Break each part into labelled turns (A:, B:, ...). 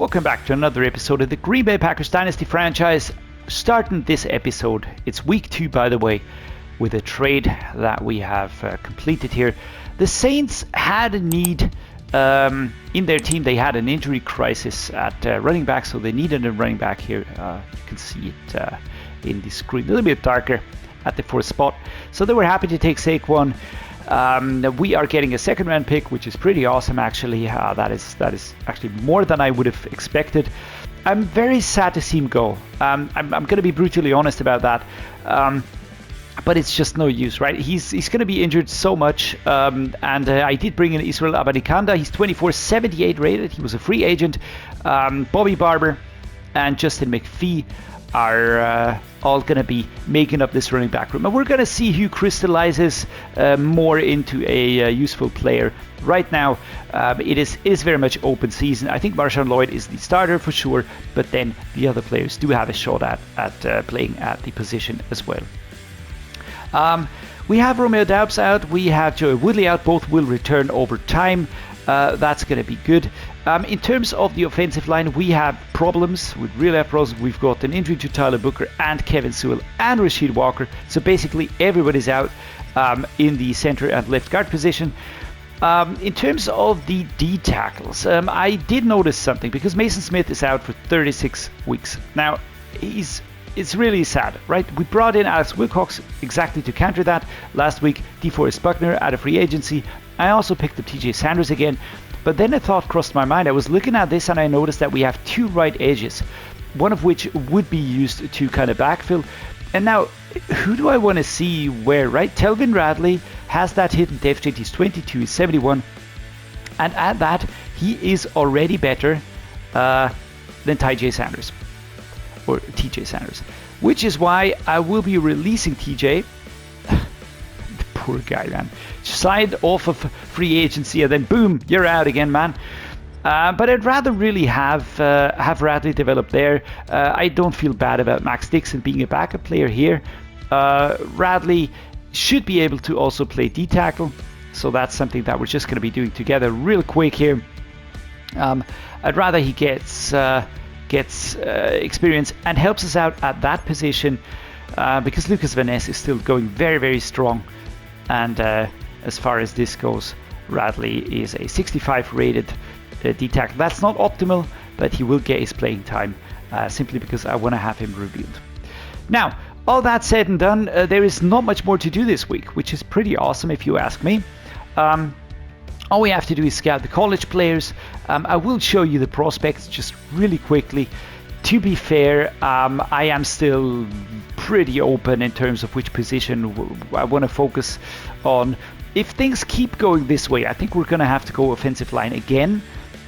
A: Welcome back to another episode of the Green Bay Packers Dynasty franchise. Starting this episode, it's week 2 by the way, with a trade that we have completed here. The Saints had a need in their team. They had an injury crisis at running back, so they needed a running back here. You can see it in the screen, a little bit darker at the 4th spot. So they were happy to take Saquon. We are getting a 2nd round pick, which is pretty awesome actually. That is actually more than I would have expected. I'm very sad to see him go. I'm going to be brutally honest about that. But it's just no use, right? He's going to be injured so much. I did bring in Israel Abanikanda. He's 24.78 rated. He was a free agent. Bobby Barber and Justin McPhee are all going to be making up this running back room. And we're going to see who crystallizes more into a useful player. Right now, it is very much open season. I think Marshawn Lloyd is the starter for sure, but then the other players do have a shot at playing at the position as well. We have Romeo Doubs out. We have Joey Woodley out. Both will return over time. That's going to be good. In terms of the offensive line, we have problems. We really have problems. We've got an injury to Tyler Booker and Kevin Sewell and Rasheed Walker. So basically everybody's out in the center and left guard position. In terms of the D tackles, I did notice something because Mason Smith is out for 36 weeks. Now, it's really sad, right? We brought in Alex Wilcox exactly to counter that last week. DeForest Buckner out of free agency. I also picked up TJ Sanders again. But then a thought crossed my mind. I was looking at this and I noticed that we have 2 right edges, one of which would be used to kind of backfill. And now, who do I want to see where, right? Telvin Radley has that hidden depth chart. He's 22, he's 71. And at that, he is already better than TJ Sanders. Or TJ Sanders. Which is why I will be releasing TJ. The poor guy, man. Signed off of free agency and then boom, you're out again, man. But I'd rather really have Radley develop there. I don't feel bad about Max Dixon being a backup player here. Radley should be able to also play D-tackle. So that's something that we're just going to be doing together real quick here. I'd rather he gets experience and helps us out at that position because Lucas Van Ness is still going very, very strong. And as far as this goes, Radley is a 65 rated D-tackle. That's not optimal, but he will get his playing time simply because I want to have him revealed. Now, all that said and done, there is not much more to do this week, which is pretty awesome if you ask me. All we have to do is scout the college players. I will show you the prospects just really quickly. To be fair, I am still pretty open in terms of which position I want to focus on. If things keep going this way, I think we're going to have to go offensive line again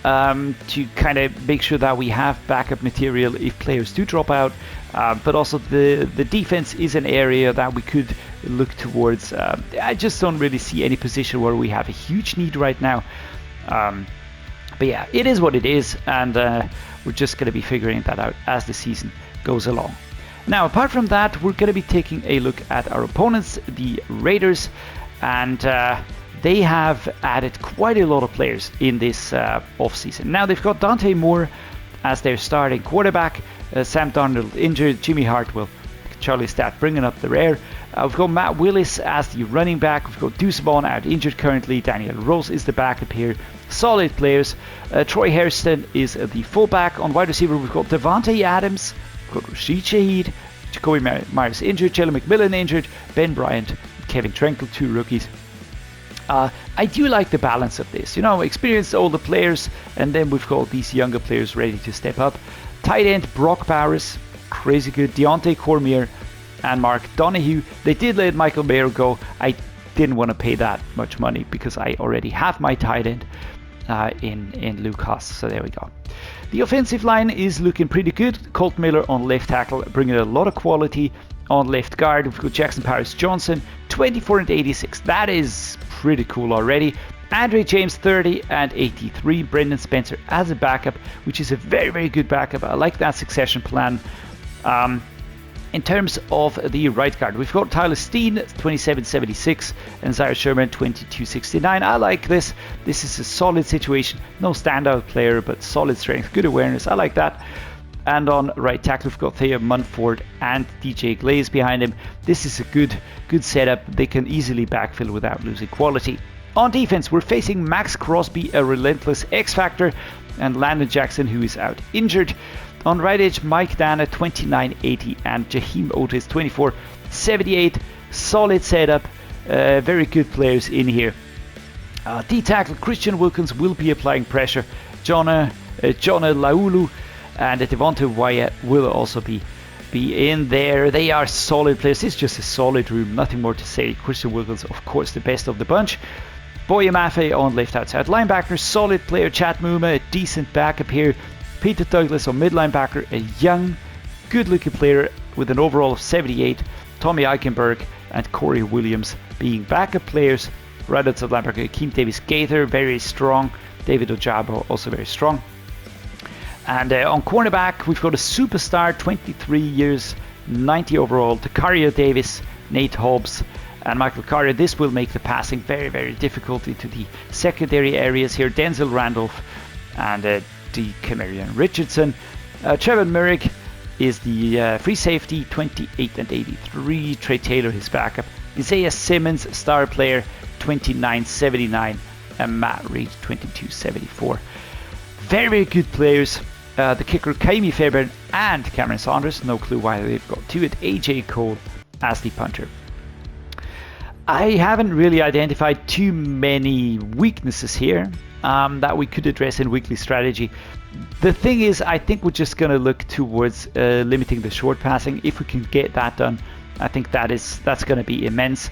A: to kind of make sure that we have backup material if players do drop out. But also the defense is an area that we could look towards. I just don't really see any position where we have a huge need right now. But yeah, it is what it is, and we're just going to be figuring that out as the season goes along. Now, apart from that, we're going to be taking a look at our opponents, the Raiders, and they have added quite a lot of players in this offseason. Now, they've got Dante Moore as their starting quarterback, Sam Darnold injured, Jimmy Hartwell, Charlie Stott bringing up the rear. We've got Matt Willis as the running back. We've got Deuce Vaughn out injured currently. Daniel Rose is the backup here. Solid players. Troy Hairston is the fullback. On wide receiver, we've got Devontae Adams. We've got Rashid Shaheed. Jacoby Myers injured. Jalen McMillan injured. Ben Bryant. Kevin Trenkle, 2 rookies. I do like the balance of this. You know, experienced older players, and then we've got these younger players ready to step up. Tight end Brock Bowers, crazy good. Deontay Cormier and Mark Donahue. They did let Michael Mayer go. I didn't want to pay that much money because I already have my tight end in Luke Haas. So there we go. The offensive line is looking pretty good. Colt Miller on left tackle, bringing a lot of quality. On left guard, we've got Jackson Paris Johnson, 24 and 86. That is pretty cool already. Andre James, 30 and 83. Brendan Spencer as a backup, which is a very, very good backup. I like that succession plan. In terms of the right guard, we've got Tyler Steen, 27.76, and Zaire Sherman, 22.69. I like this. This is a solid situation. No standout player, but solid strength, good awareness. I like that. And on right tackle, we've got Thea Munford and DJ Glaze behind him. This is a good setup. They can easily backfill without losing quality. On defense, we're facing Max Crosby, a relentless X-Factor, and Landon Jackson, who is out injured. On right edge, Mike Dana, 29.80, and Jaheim Otis, 24.78. Solid setup, very good players in here. D-tackle, Christian Wilkins will be applying pressure. Jonna Laulu and Devonta Wyatt will also be in there. They are solid players. It's just a solid room, nothing more to say. Christian Wilkins, of course, the best of the bunch. Boye Mafe on left outside linebacker, solid player. Chad Muma, a decent backup here. Peter Douglas on mid linebacker, a young, good-looking player with an overall of 78. Tommy Eichenberg and Corey Williams being backup players. Right outside linebacker, Akeem Davis-Gaither, very strong. David Ojabo, also very strong. And on cornerback, we've got a superstar, 23 years, 90 overall, Takario Davis, Nate Hobbs, and Michael Carter. This will make the passing very, very difficult into the secondary areas here. Denzel Randolph and Camarion Richardson. Trevor Merrick is the free safety, 28 and 83. Trey Taylor, his backup. Isaiah Simmons, star player, 29.79. And Matt Reed, 22.74. Very, very good players. The kicker, Kaimi Fairbairn and Cameron Saunders. No clue why they've got two. And AJ Cole as the punter. I haven't really identified too many weaknesses here that we could address in weekly strategy. The thing is, I think we're just going to look towards limiting the short passing. If we can get that done, I think that's going to be immense.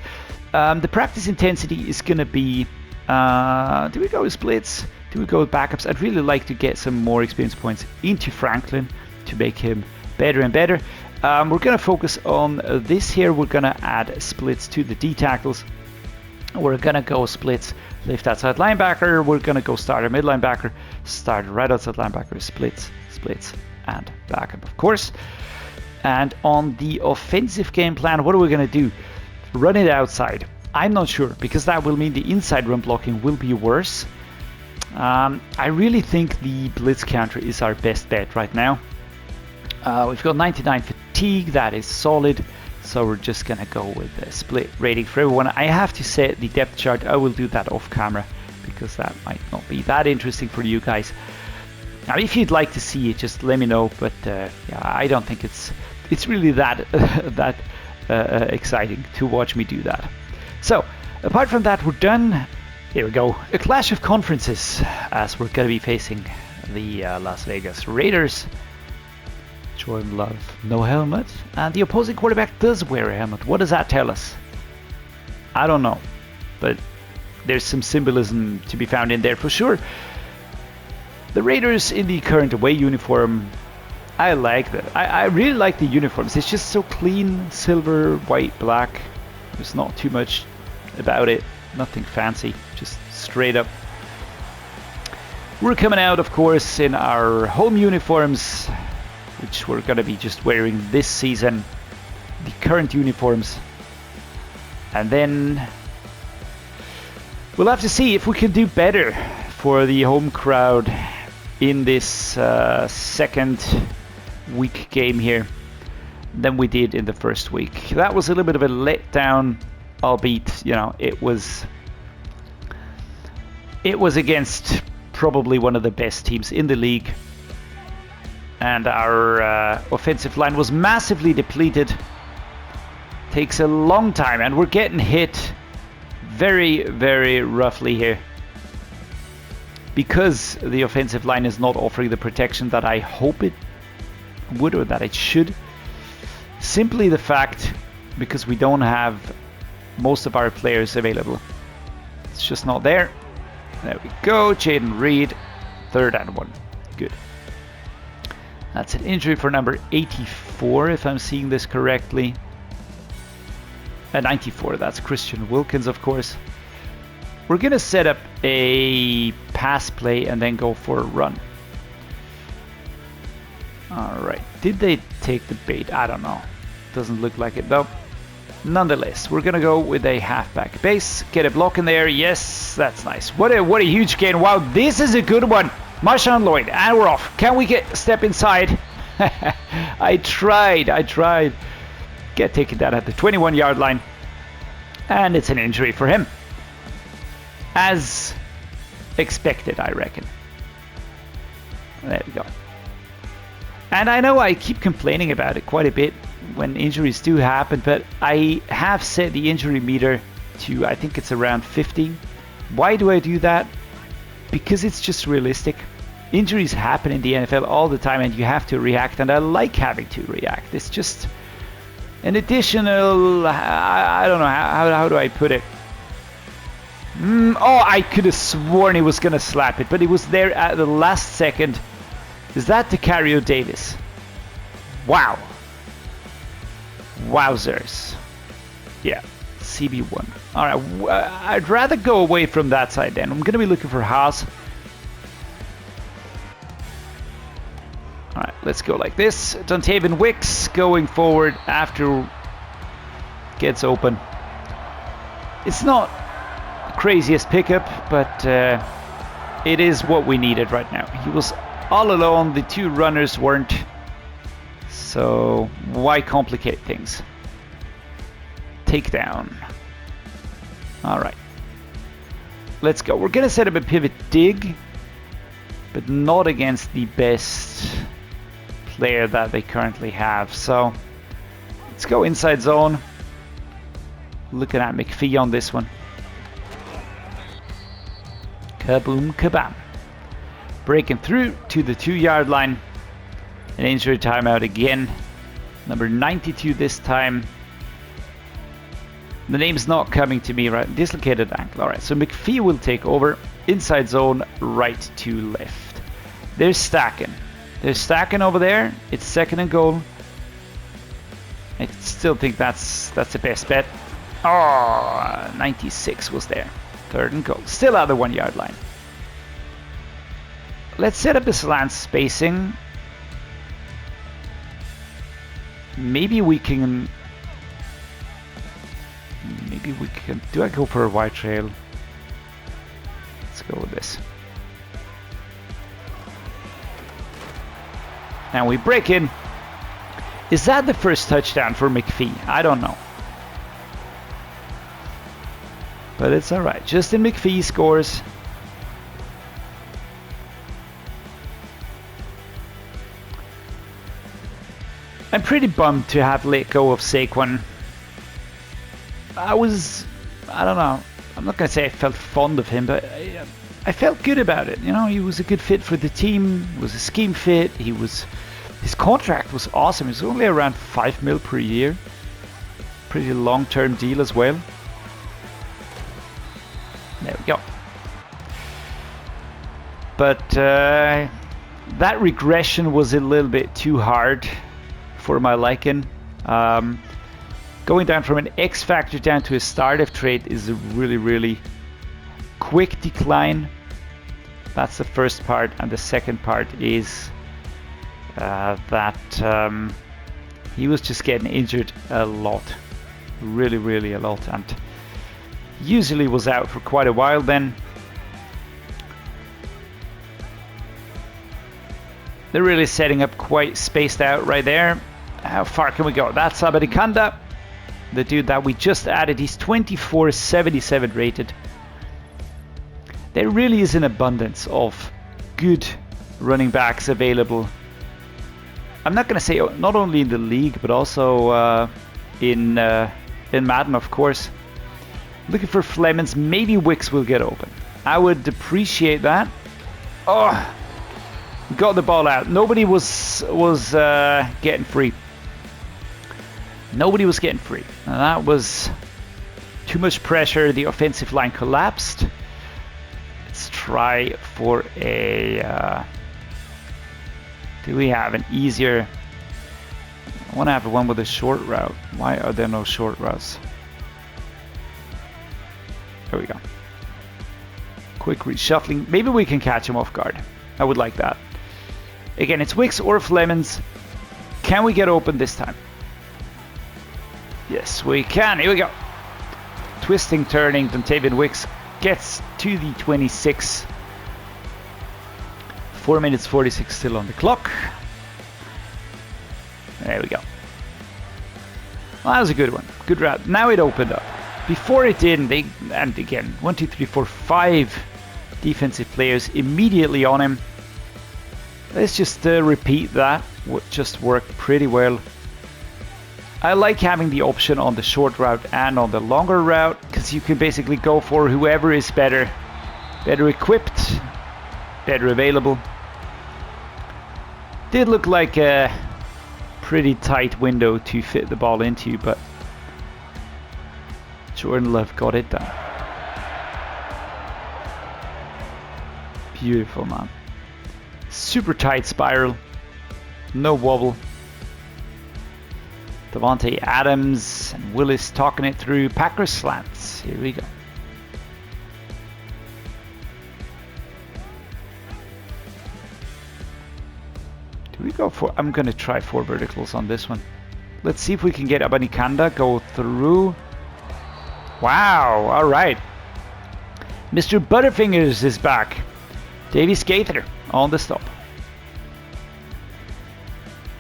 A: The practice intensity is going to be, do we go with splits? Do we go with backups? I'd really like to get some more experience points into Franklin to make him better and better. We're going to focus on this here. We're going to add splits to the D tackles. We're going to go splits left outside linebacker. We're going to go starter mid linebacker, starter right outside linebacker, splits, and backup, of course. And on the offensive game plan, what are we going to do? Run it outside. I'm not sure, because that will mean the inside run blocking will be worse. I really think the blitz counter is our best bet right now. We've got 99 fatigue, that is solid. So we're just gonna go with a split rating for everyone. I have to set the depth chart. I will do that off camera because that might not be that interesting for you guys. Now, if you'd like to see it, just let me know. But yeah, I don't think it's really that exciting to watch me do that. So apart from that, we're done. Here we go. A clash of conferences, as we're gonna be facing the Las Vegas Raiders. Jordan Love, no helmet, and the opposing quarterback does wear a helmet. What does that tell us? I don't know, but there's some symbolism to be found in there for sure. The Raiders in the current away uniform, I like that. I really like the uniforms. It's just so clean, silver, white, black. There's not too much about it, nothing fancy, just straight up. We're coming out, of course, in our home uniforms, which we're going to be just wearing this season, the current uniforms. And then we'll have to see if we can do better for the home crowd in this second week game here than we did in the first week. That was a little bit of a letdown, albeit, you know, it was against probably one of the best teams in the league. And our offensive line was massively depleted. Takes a long time, and we're getting hit very, very roughly here. Because the offensive line is not offering the protection that I hope it would, or that it should. Simply the fact, because we don't have most of our players available. It's just not there. There we go. Jaden Reed, 3rd and 1. Good. That's an injury for number 84, if I'm seeing this correctly. 94, that's Christian Wilkins, of course. We're going to set up a pass play and then go for a run. Alright, did they take the bait? I don't know. Doesn't look like it though. Nonetheless, we're gonna go with a halfback base. Get a block in there. Yes, that's nice. What a huge gain. Wow, this is a good one. Marshawn Lloyd, and we're off. Can we step inside? I tried. Get taken down at the 21-yard line. And it's an injury for him. As expected, I reckon. There we go. And I know I keep complaining about it quite a bit when injuries do happen, but I have set the injury meter to, I think it's around 50. Why do I do that? Because it's just realistic. Injuries happen in the NFL all the time and you have to react, and I like having to react. It's just an additional, I don't know, how do I put it? Oh, I could have sworn he was going to slap it, but he was there at the last second. Is that Decario Davis? Wow. Wowzers. Yeah, CB1. All right, I'd rather go away from that side then. I'm going to be looking for Haas. All right, let's go like this. Dontavian Wicks going forward after gets open. It's not the craziest pickup, but it is what we needed right now. He was all alone. The two runners weren't. So why complicate things? Takedown. All right. Let's go. We're going to set up a pivot dig, but not against the best player that they currently have. So let's go inside zone. Looking at McPhee on this one. Kaboom, kabam. Breaking through to the 2-yard line. An injury timeout again. Number 92 this time. The name's not coming to me, right? Dislocated ankle. Alright, so McPhee will take over. Inside zone, right to left. They're stacking. They're stacking over there. It's 2nd and goal. I still think that's the best bet. Oh, 96 was there. 3rd and goal. Still at the 1-yard line. Let's set up a slant spacing. Maybe we can. Do I go for a wide trail? Let's go with this. And we break in. Is that the first touchdown for McPhee? I don't know. But it's alright. Justin McPhee scores. I'm pretty bummed to have let go of Saquon. I don't know, I'm not going to say I felt fond of him, but I felt good about it. You know, he was a good fit for the team, was a scheme fit, his contract was awesome. It was only around 5 mil per year. Pretty long-term deal as well. There we go. But that regression was a little bit too hard for my liking. Going down from an X factor down to a startup trait is a really quick decline. That's the first part, and the second part is that he was just getting injured a lot, really a lot, and usually was out for quite a while then. They're really setting up quite spaced out right there. How far can we go? That's Abadikanda, the dude that we just added. He's 2477 rated. There really is an abundance of good running backs available. I'm not going to say not only in the league, but also in Madden, of course. Looking for Flemings. Maybe Wicks will get open. I would appreciate that. Oh, got the ball out. Nobody was getting free. Nobody was getting free. And that was too much pressure. The offensive line collapsed. Let's try for a... do we have an easier... I want to have one with a short route. Why are there no short routes? There we go. Quick reshuffling. Maybe we can catch him off guard. I would like that. Again, it's Wicks or Flemings. Can we get open this time? Yes, we can. Here we go. Twisting, turning. Dontavian Wicks gets to the 26. 4 minutes 46 still on the clock. There we go. Well, that was a good one. Good route. Now it opened up. Before it didn't, and again, 1, 2, 3, 4, 5 defensive players immediately on him. Let's just repeat that. Just worked pretty well. I like having the option on the short route and on the longer route, because you can basically go for whoever is better equipped, better available. Did look like a pretty tight window to fit the ball into, but Jordan Love got it done. Beautiful, man. Super tight spiral, no wobble. Devontae Adams and Willis talking it through. Packers slants. Here we go. Do we go for... I'm going to try 4 verticals on this one. Let's see if we can get Abanikanda go through. Wow. All right. Mr. Butterfingers is back. Davey Skater on the stop.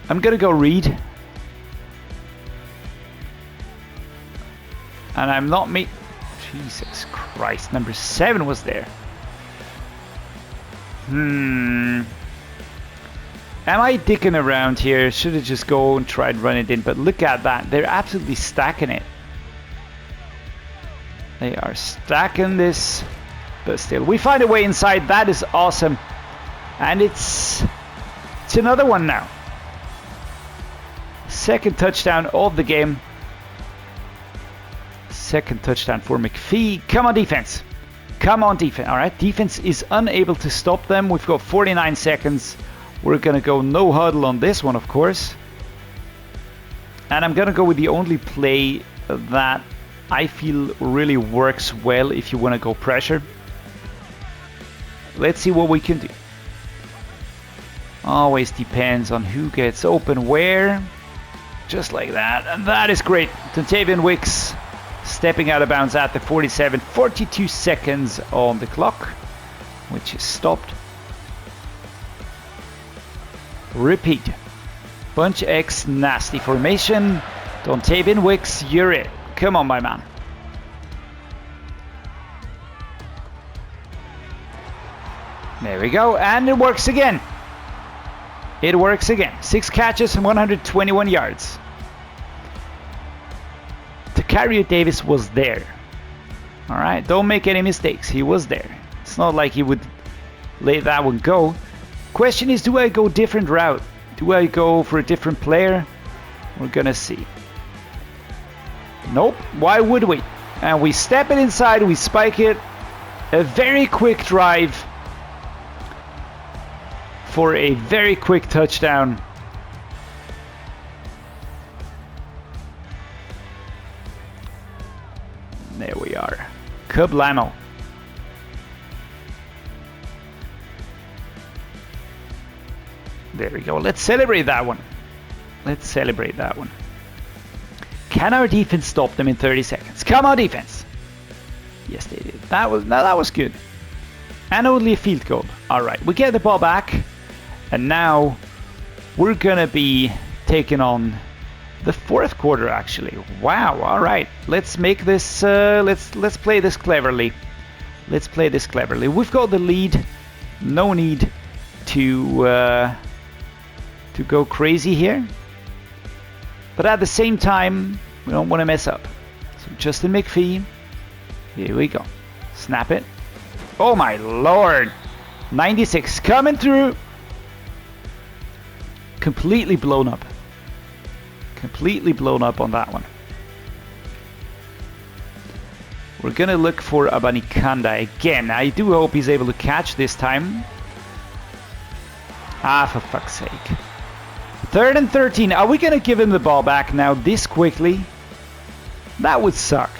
A: I'm going to go read. And I'm not me. Jesus Christ, number 7 was there. Am I dicking around here? Should have just go and tried run it in, but look at that. They're absolutely stacking it. They are stacking this, but still, we find a way inside. That is awesome. And it's another one now. Second touchdown of the game. Second touchdown for McPhee. Come on, defense. Come on, defense. All right, defense is unable to stop them. We've got 49 seconds. We're going to go no huddle on this one, of course. And I'm going to go with the only play that I feel really works well if you want to go pressure. Let's see what we can do. Always depends on who gets open where. Just like that. And that is great. Dontavian Wicks stepping out of bounds at the 47. 42 seconds on the clock, which is stopped. Repeat. Bunch X nasty formation. Dontavian Wicks, you're it. Come on, my man. There we go. And it works again. It works again. 6 catches and 121 yards. Takariu Davis was there. All right, don't make any mistakes. He was there. It's not like he would let that one go. Question is, do I go different route? Do I go for a different player? We're gonna see. Nope. Why would we? And we step it inside. We spike it. A very quick drive for a very quick touchdown. There we are. Kablamo. There we go. Let's celebrate that one. Let's celebrate that one. Can our defense stop them in 30 seconds? Come on, defense. Yes, they did. That was good. And only a field goal. All right, we get the ball back, and now we're gonna be taking on the fourth quarter. Actually, wow. All right, let's make this. Let's play this cleverly. Let's play this cleverly. We've got the lead. No need to go crazy here. But at the same time, we don't want to mess up. So Justin McPhee. Here we go. Snap it. Oh my lord. 96 coming through. Completely blown up. Completely blown up on that one. We're going to look for Abanikanda again. I do hope he's able to catch this time. Ah, for fuck's sake. 3rd and 13. Are we going to give him the ball back now this quickly? That would suck.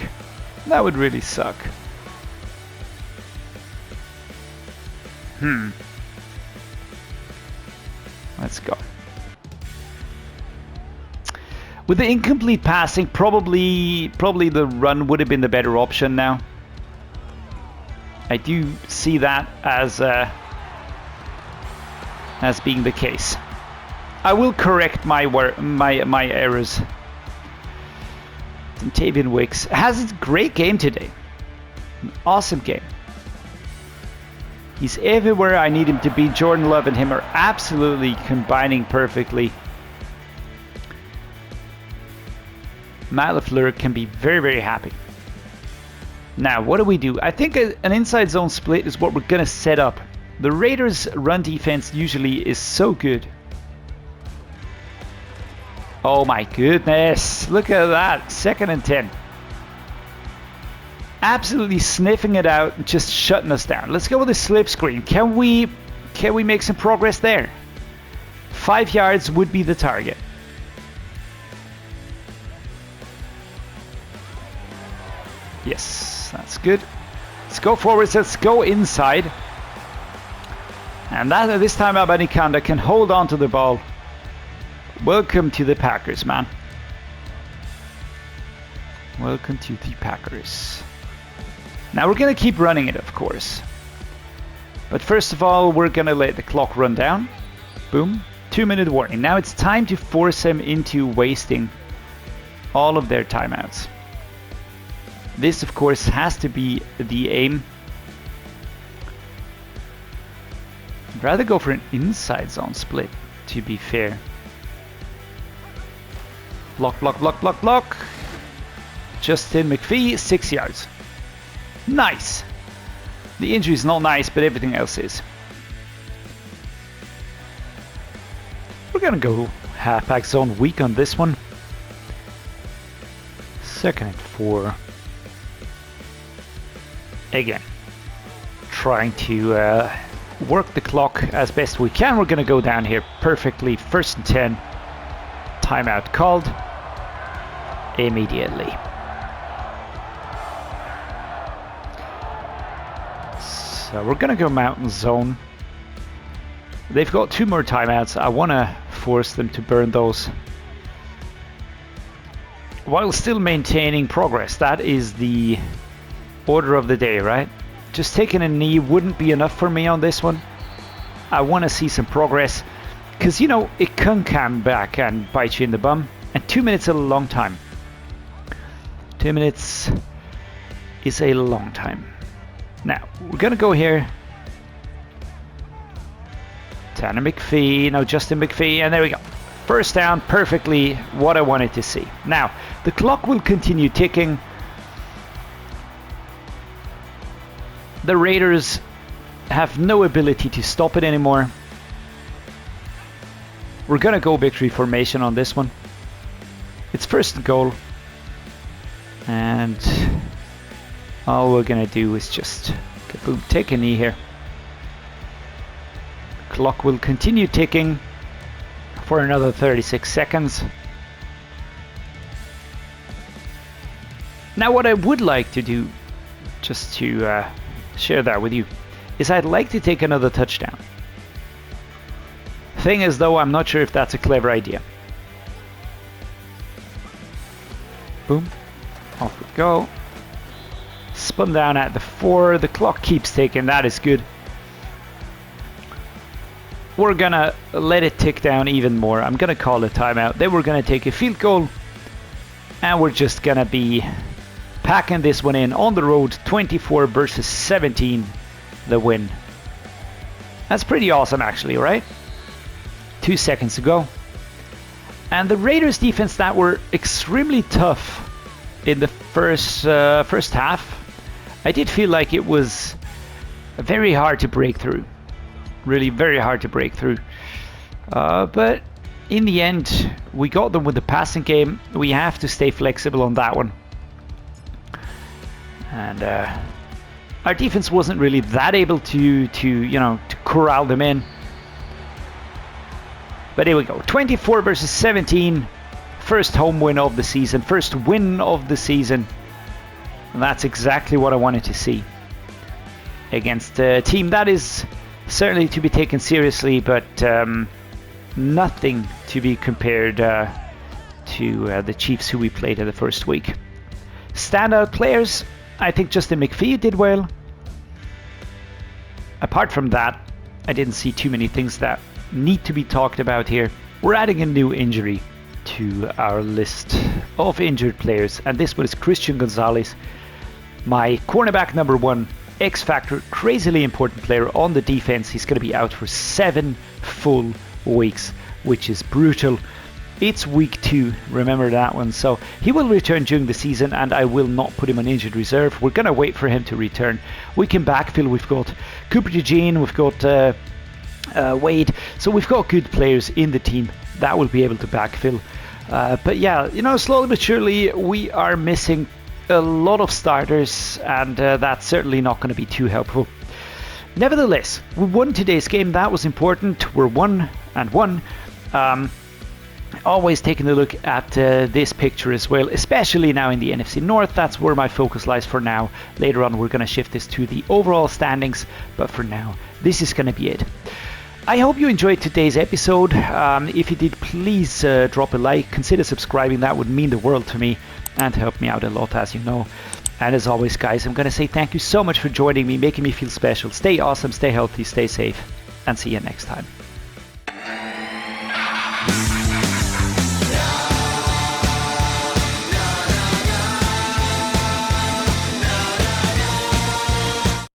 A: That would really suck. Let's go. With the incomplete passing, probably the run would have been the better option now. I do see that as being the case. I will correct my errors. Tavian Wicks has a great game today. An awesome game. He's everywhere I need him to be. Jordan Love and him are absolutely combining perfectly. Matt LaFleur can be very, very happy. Now, what do? I think an inside zone split is what we're going to set up. The Raiders' run defense usually is so good. Oh my goodness, look at that, 2nd and 10. Absolutely sniffing it out and just shutting us down. Let's go with a slip screen. Can we make some progress there? 5 yards would be the target. Yes, that's good. Let's go forwards, let's go inside. And that this time Abanikanda can hold on to the ball. Welcome to the Packers, man. Welcome to the Packers. Now we're going to keep running it, of course. But first of all, we're going to let the clock run down. Boom. 2-minute warning. Now it's time to force them into wasting all of their timeouts. This, of course, has to be the aim. I'd rather go for an inside zone split, to be fair. Block, block, block, block, block. Justin McPhee, 6 yards. Nice. The injury is not nice, but everything else is. We're going to go halfback zone weak on this one. 2nd and 4. Again, trying to work the clock as best we can. We're going to go down here perfectly. 1st and 10. Timeout called immediately. So we're going to go mountain zone. They've got 2 more timeouts. I want to force them to burn those while still maintaining progress. That is the order of the day, right? Just taking a knee wouldn't be enough for me on this one. I want to see some progress because, you know, it can come back and bite you in the bum, and 2 minutes is a long time. 2 minutes is a long time. Now we're gonna go here. Tanner McPhee, no, Justin McPhee, and there we go. 1st down, perfectly what I wanted to see. Now the clock will continue ticking. The Raiders have no ability to stop it anymore. We're gonna go victory formation on this one. It's 1st and goal, and all we're gonna do is just kaboom, take a knee here. Clock will continue ticking for another 36 seconds. Now what I would like to do, just to share that with you, is I'd like to take another touchdown. Thing is though, I'm not sure if that's a clever idea. Boom, off we go. Spun down at the 4, the clock keeps ticking, that is good. We're gonna let it tick down even more. I'm gonna call a timeout, then we're gonna take a field goal, and we're just gonna be packing this one in on the road. 24 versus 17, the win. That's pretty awesome actually, right? 2 seconds to go. And the Raiders defense that were extremely tough in the first half, I did feel like it was very hard to break through. Really very hard to break through. But in the end, we got them with the passing game. We have to stay flexible on that one. And our defense wasn't really that able to corral them in. But here we go. 24 versus 17. First home win of the season. First win of the season. And that's exactly what I wanted to see. Against a team that is certainly to be taken seriously, but nothing to be compared to the Chiefs, who we played in the first week. Standout players, I think Justin McPhee did well. Apart from that, I didn't see too many things that need to be talked about here. We're adding a new injury to our list of injured players, and this was Christian Gonzalez, my cornerback number 1, X Factor, crazily important player on the defense. He's going to be out for 7 full weeks, which is brutal. It's week 2, remember that one. So he will return during the season, and I will not put him on injured reserve. We're going to wait for him to return. We can backfill. We've got Cooper DeJean, we've got Wade, so we've got good players in the team that will be able to backfill. But yeah, slowly but surely we are missing a lot of starters, and that's certainly not going to be too helpful. Nevertheless, we won today's game. That was important. We're 1-1. Always taking a look at this picture as well, especially now in the NFC North. That's where my focus lies for now. Later on, we're going to shift this to the overall standings, but for now, this is going to be it. I hope you enjoyed today's episode. If you did, please drop a like, consider subscribing. That would mean the world to me and help me out a lot, as you know. And as always, guys, I'm going to say thank you so much for joining me, making me feel special. Stay awesome, stay healthy, stay safe, and see you next time.